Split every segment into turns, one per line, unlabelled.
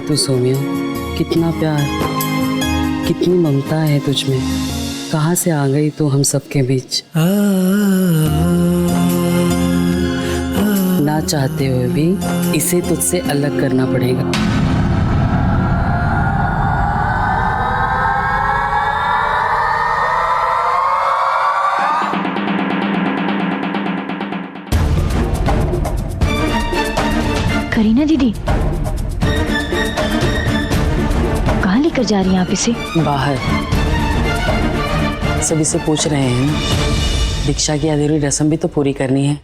तू सोमिया, कितना प्यार, कितनी ममता है तुझ में। कहाँ से आ गई तू हम सबके बीच। ना चाहते हुए भी इसे तुझसे अलग करना पड़ेगा।
करीना दीदी, कहाँ लेकर जा रही हैं आप इसे?
बाहर सभी से पूछ रहे हैं, दीक्षा की अधूरी रस्म भी तो पूरी करनी है।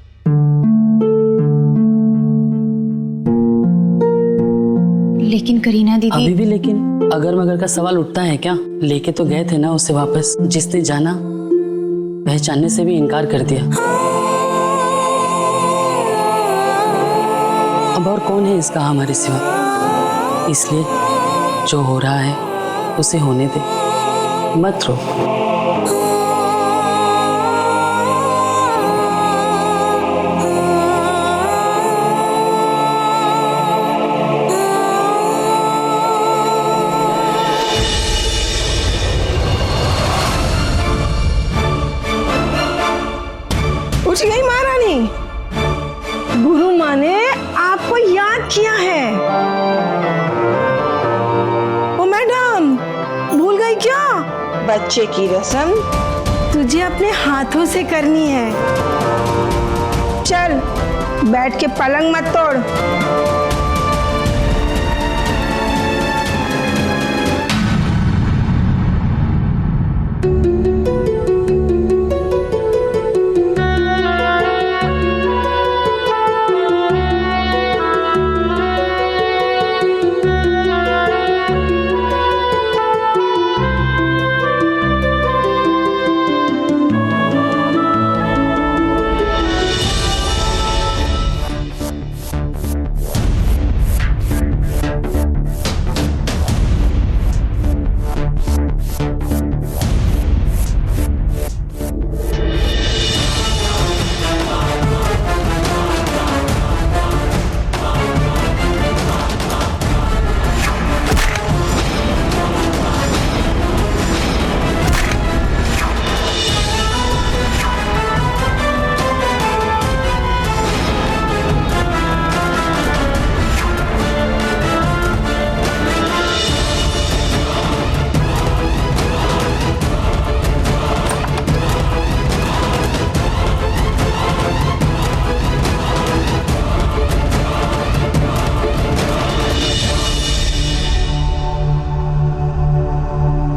लेकिन करीना दीदी।
अभी भी लेकिन? अगर मगर का सवाल उठता है क्या? लेके तो गए थे ना उसे वापस। जिसने जाना पहचानने से भी इनकार कर दिया। अब और कौन है इसका हमारे सिवा। इसलिए जो हो रहा है उसे होने दे, मत रो।
उठ गई महारानी। गुरु माँ ने आपको याद किया है। ओ मैडम, भूल गई क्या? बच्चे की रस्म तुझे अपने हाथों से करनी है। चल बैठ के पलंग मत तोड़।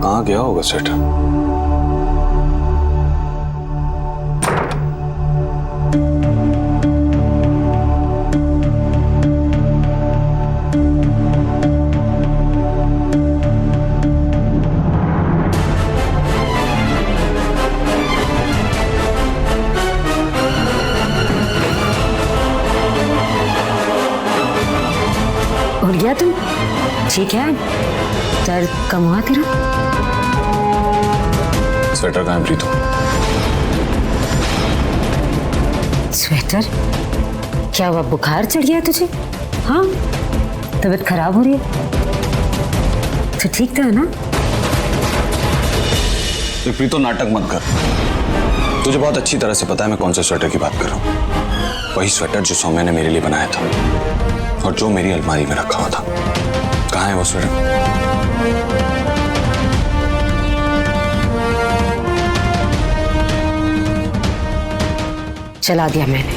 कहाँ गया होगा सेठ?
उठ गया तुम? ठीक है, दर्द कम हुआ तेरा?
स्वेटर कहाँ है प्रीतो?
स्वेटर? क्या हुआ, बुखार चढ़ गया तुझे? हाँ, तबीयत खराब हो रही है तो ठीक तो है ना?
तो प्रीतो नाटक मत कर। तुझे बहुत अच्छी तरह से पता है मैं कौन से स्वेटर की बात कर रहा हूँ। वही स्वेटर जो सौम्या ने मेरे लिए बनाया था और जो मेरी अलमारी में रखा हुआ था। कहाँ है वो स्वेटर?
चला दिया मैंने।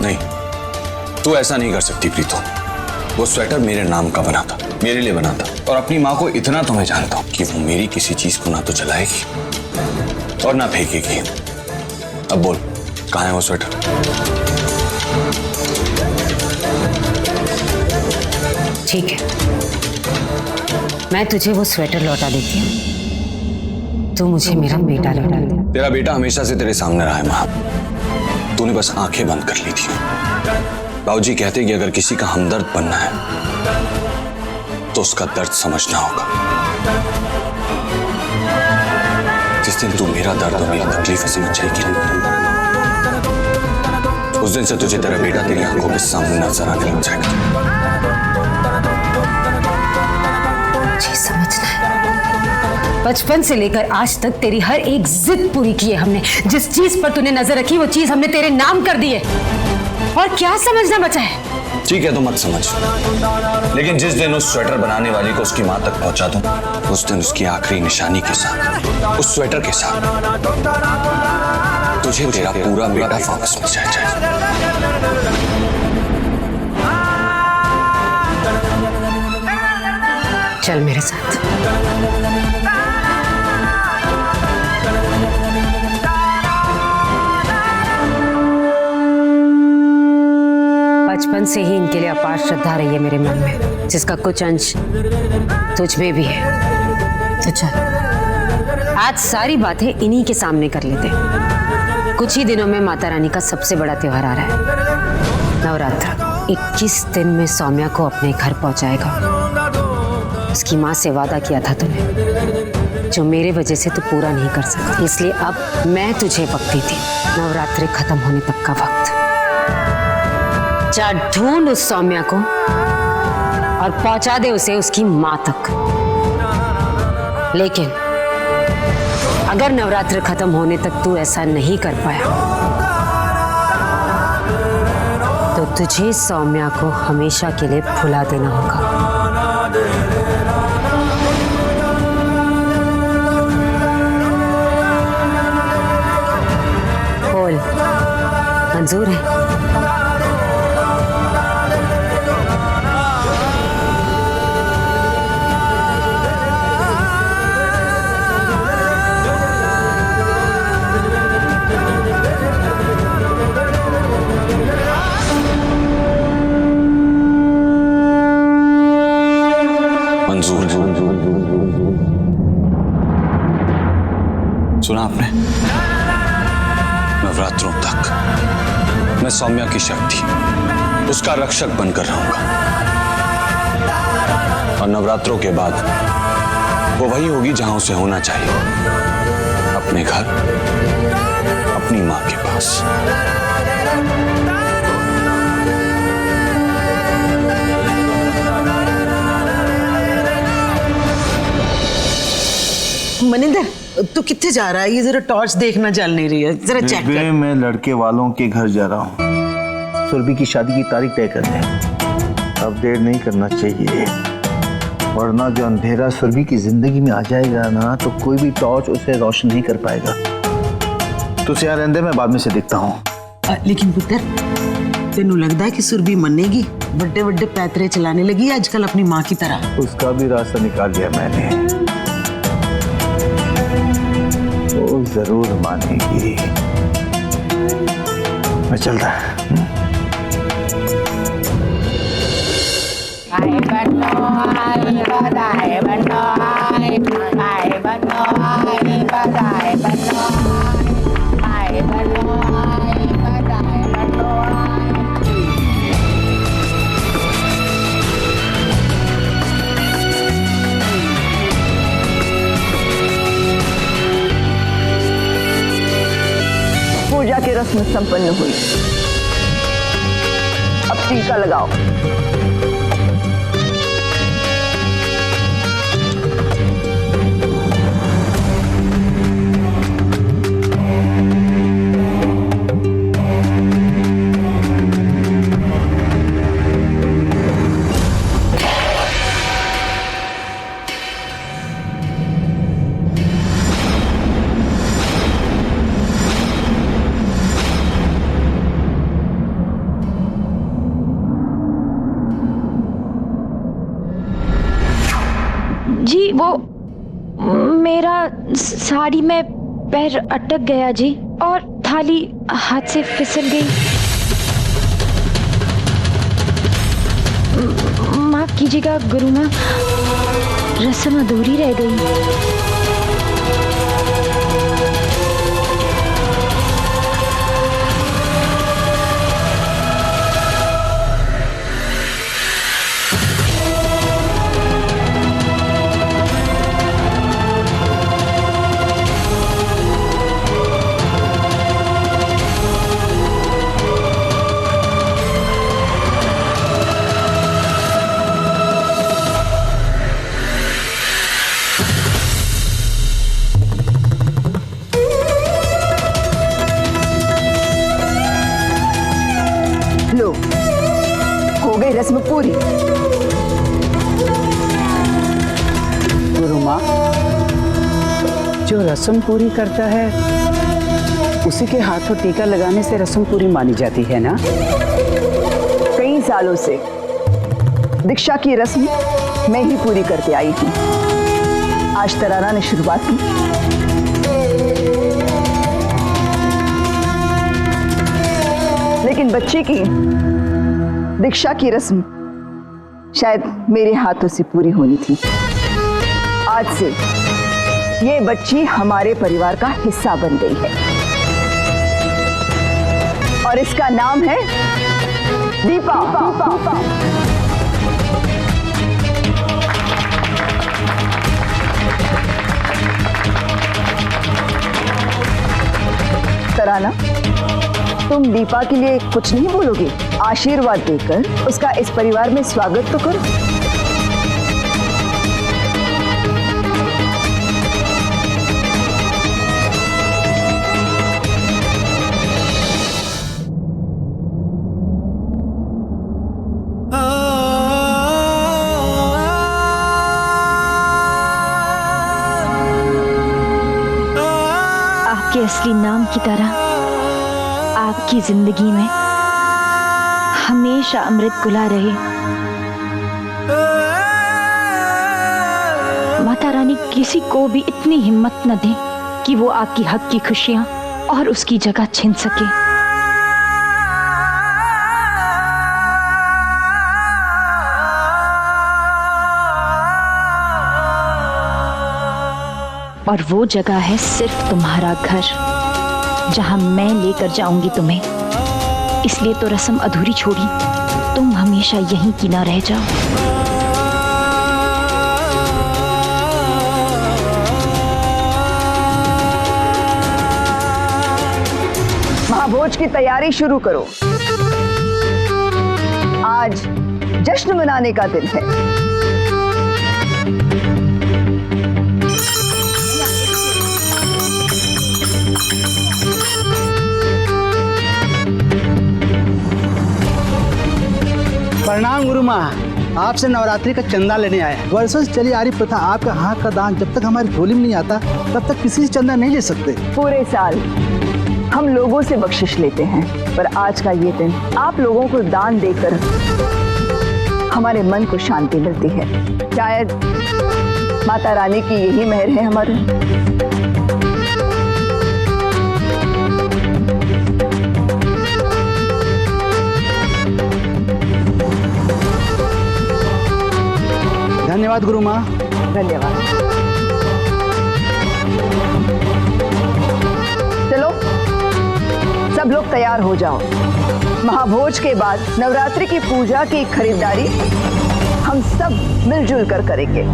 नहीं, तू ऐसा नहीं कर सकती प्रीतो। वो स्वेटर मेरे नाम का बना था, मेरे लिए बना था। और अपनी माँ को इतना तो मैं जानता हूँ कि वो मेरी किसी चीज को ना तो जलाएगी और ना फेंकेगी। अब बोल, कहाँ है वो स्वेटर?
ठीक है, मैं तुझे वो स्वेटर लौटा देती हूँ। तू मुझे मेरा बेटा लौटा दे।
तेरा बेटा हमेशा से तेरे सामने रहा है माँ। तूने बस आंखें बंद कर ली थी। बाबूजी कहते कि अगर किसी का हमदर्द बनना है तो उसका दर्द समझना होगा। जिस दिन तू मेरा दर्द और मेरी तकलीफें समझ जाएगी ना, उस दिन से तुझे तेरा बेटा तेरी आंखों के सामने नजर आने लग जाएगा।
जी समझना है, बचपन से लेकर आज तक तेरी हर एक जिद पूरी की है हमने। जिस चीज पर तूने नजर रखी वो चीज हमने तेरे नाम कर दी है, और क्या समझना बचा है?
ठीक है तो मत समझ, लेकिन जिस दिन उस स्वेटर बनाने वाली को उसकी मां तक पहुंचा दूं, उस दिन उसकी आखिरी निशानी के साथ, उस स्वेटर के साथ तुझे तेरा पूरा बेटा वापस मिल जाएगा।
चल मेरे साथ। बचपन से ही इनके लिए अपार श्रद्धा रही है मेरे मन में, जिसका कुछ अंश तुझ में भी है। तो चल आज सारी बातें इन्हीं के सामने कर लेते हैं। कुछ ही दिनों में माता रानी का सबसे बड़ा त्योहार आ रहा है, नवरात्र। 21 दिन में सौम्या को अपने घर पहुंचाएगा। उसकी माँ से वादा किया था तूने, जो मेरे वजह से तू पूरा नहीं कर सका, इसलिए अब मैं तुझे वक्त देती हूँ, नवरात्रि खत्म होने तक का वक्त। जा ढूंढ उस सौम्या को और पहुंचा दे उसे उसकी मां तक। लेकिन अगर नवरात्र खत्म होने तक तू ऐसा नहीं कर पाया तो तुझे सौम्या को हमेशा के लिए भुला देना होगा। बोल, मंजूर है?
सुना आपने? नवरात्रों तक मैं सौम्या की शक्ति, उसका रक्षक बनकर रहूंगा, और नवरात्रों के बाद वो वही होगी जहां उसे होना चाहिए, अपने घर, अपनी मां के पास।
मनिंदर, तू कितने जा रहा है? ये जरा टॉर्च देखना चल नहीं रही है, जरा चेक कर।
मैं लड़के वालों के घर जा रहा हूँ, सुरभि की शादी की तारीख तय करने। अब देर नहीं करना चाहिए, वरना जो अंधेरा सुरभि की जिंदगी में आ जाएगा ना, तो कोई भी टॉर्च उसे रोशन नहीं कर पाएगा। तो यहाँ रहने दे, मैं बाद में से देखता हूँ।
लेकिन पुत्र, तेनू लगता है कि सुरभि मनेगी? बड़े बड़े पैतरे चलाने लगी आजकल अपनी माँ की तरह।
उसका भी रास्ता निकाल लिया मैंने, वो जरूर मानेगी। मैं चलता है।
पूजा की रस्म संपन्न हुई, अब टीका लगाओ।
जी वो मेरा साड़ी में पैर अटक गया जी, और थाली हाथ से फिसल गई। माफ कीजिएगा गुरु माँ, रस्म अधूरी रह गई।
रस्म पूरी।
गुरु माँ, जो रस्म पूरी करता है उसी के हाथों टीका लगाने से रस्म पूरी मानी जाती है ना?
कई सालों से दीक्षा की रस्म मैं ही पूरी करके आई हूँ। आज तराना ने शुरुआत की। लेकिन बच्चे की दीक्षा की रस्म शायद मेरे हाथों से पूरी होनी थी। आज से ये बच्ची हमारे परिवार का हिस्सा बन गई है और इसका नाम है दीपा। तराना, तुम दीपा के लिए कुछ नहीं बोलोगे? आशीर्वाद देकर उसका इस परिवार में स्वागत तो करो।
आपके असली नाम की तरह आपकी जिंदगी में हमेशा अमृत घुला रहे। माता रानी किसी को भी इतनी हिम्मत न दे कि वो आपकी हक की खुशियां और उसकी जगह छीन सके। और वो जगह है सिर्फ तुम्हारा घर, जहां मैं लेकर जाऊंगी तुम्हें। इसलिए तो रस्म अधूरी छोड़ी, तुम हमेशा यहीं की ना रह जाओ।
महाभोज की तैयारी शुरू करो। आज जश्न मनाने का दिन है।
प्रणाम गुरु माँ, आपसे नवरात्रि का चंदा लेने आए। वर्षों से चली आ रही प्रथा, आपका हाथ का दान जब तक हमारी झोली में नहीं आता तब तक किसी से चंदा नहीं ले सकते।
पूरे साल हम लोगों से बख्शिश लेते हैं, पर आज का ये दिन आप लोगों को दान देकर हमारे मन को शांति मिलती है। शायद माता रानी की यही मेहर है हमारे।
धन्यवाद गुरु माँ।
धन्यवाद। चलो सब लोग तैयार हो जाओ। महाभोज के बाद नवरात्रि की पूजा की खरीदारी हम सब मिलजुल कर करेंगे।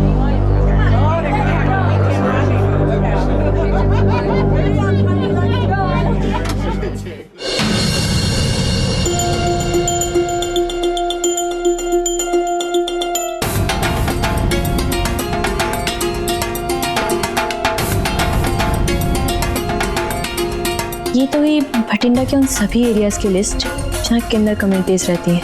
ये तो हुई भटिंडा के उन सभी एरियाज की लिस्ट जहाँ किन्नर कम्युनिटीज रहती हैं।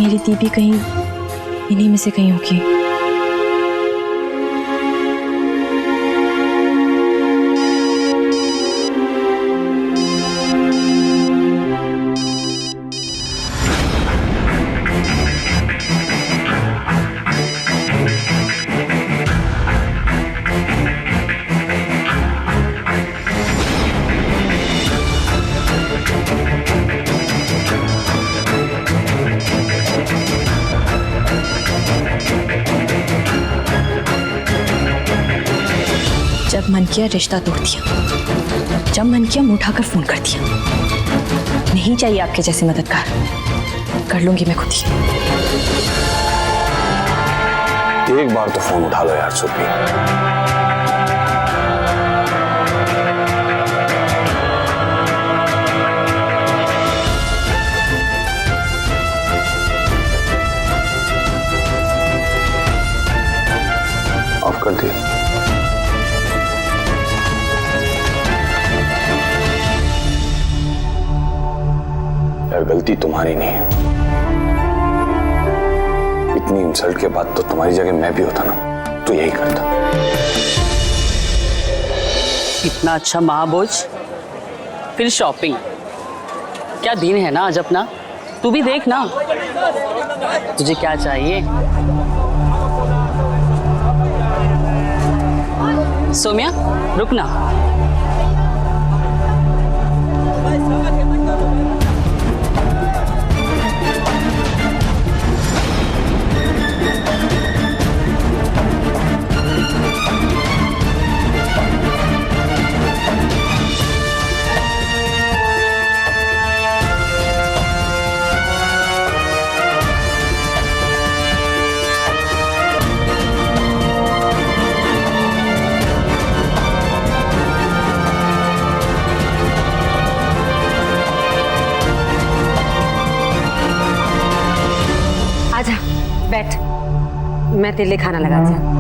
मेरी दीदी कहीं इन्हीं में से कहीं होगी। जब मन किया रिश्ता तोड़ दिया, जब मन किया मुंह उठाकर फोन कर दिया। नहीं चाहिए आपके जैसे मददगार, कर लूंगी मैं खुद ही।
एक बार तो फोन उठा लो यार सुप्री। ऑफ कर दिया। गलती तुम्हारी नहीं है। इतनी इंसल्ट के बाद तो तुम्हारी जगह मैं भी होता ना तो यही करता।
इतना अच्छा महाभोज, फिर शॉपिंग। क्या दिन है ना आज अपना। तू भी देख ना, तुझे क्या चाहिए। सोम्या रुक ना।
आजा बैठ, मैं तेरे लिए खाना लगाती हूँ।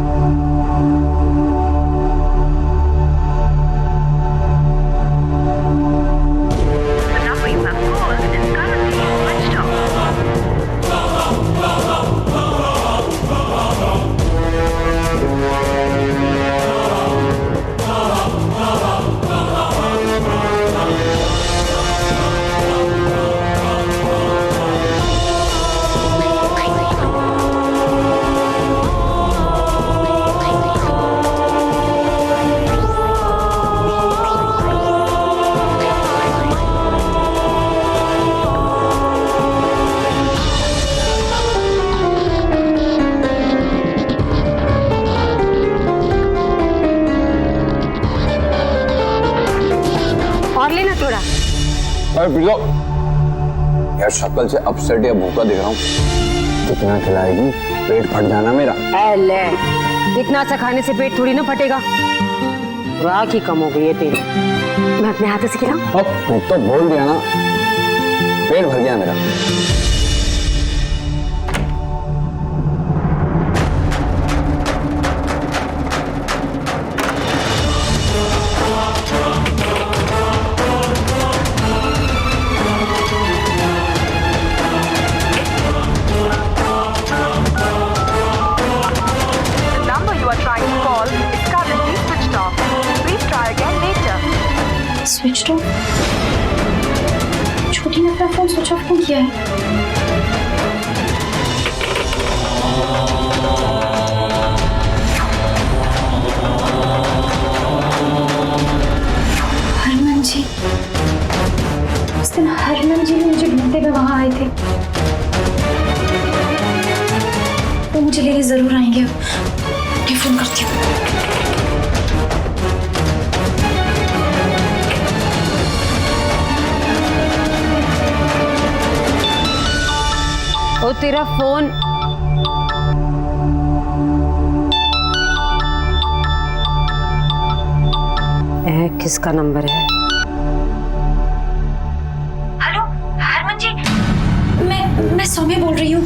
और लेना थोड़ा।
अरे पी लो यार, शक्ल से अपसेट या भूखा दिख रहा हूँ। कितना खिलाएगी, पेट फट जाना मेरा।
ले, इतना अच्छा खाने से पेट थोड़ी ना फटेगा। राख ही कम हो गई है तेरी। मैं अपने हाथों से खिलाऊं?
अब मैं तो बोल दिया ना, पेट भर गया मेरा।
Switch off. छोटी ने अपना फोन स्विच ऑफ क्यों किया है? हरमन जी, उस दिन हरमन जी भी मुझे ढूंढते हुए वहां आए थे। वो मुझे लेने जरूर आएंगे। अब फोन करती हूँ।
ओ तेरा फोन। किसका नंबर है?
हेलो हरमन जी, मैं सौम्या बोल रही हूँ।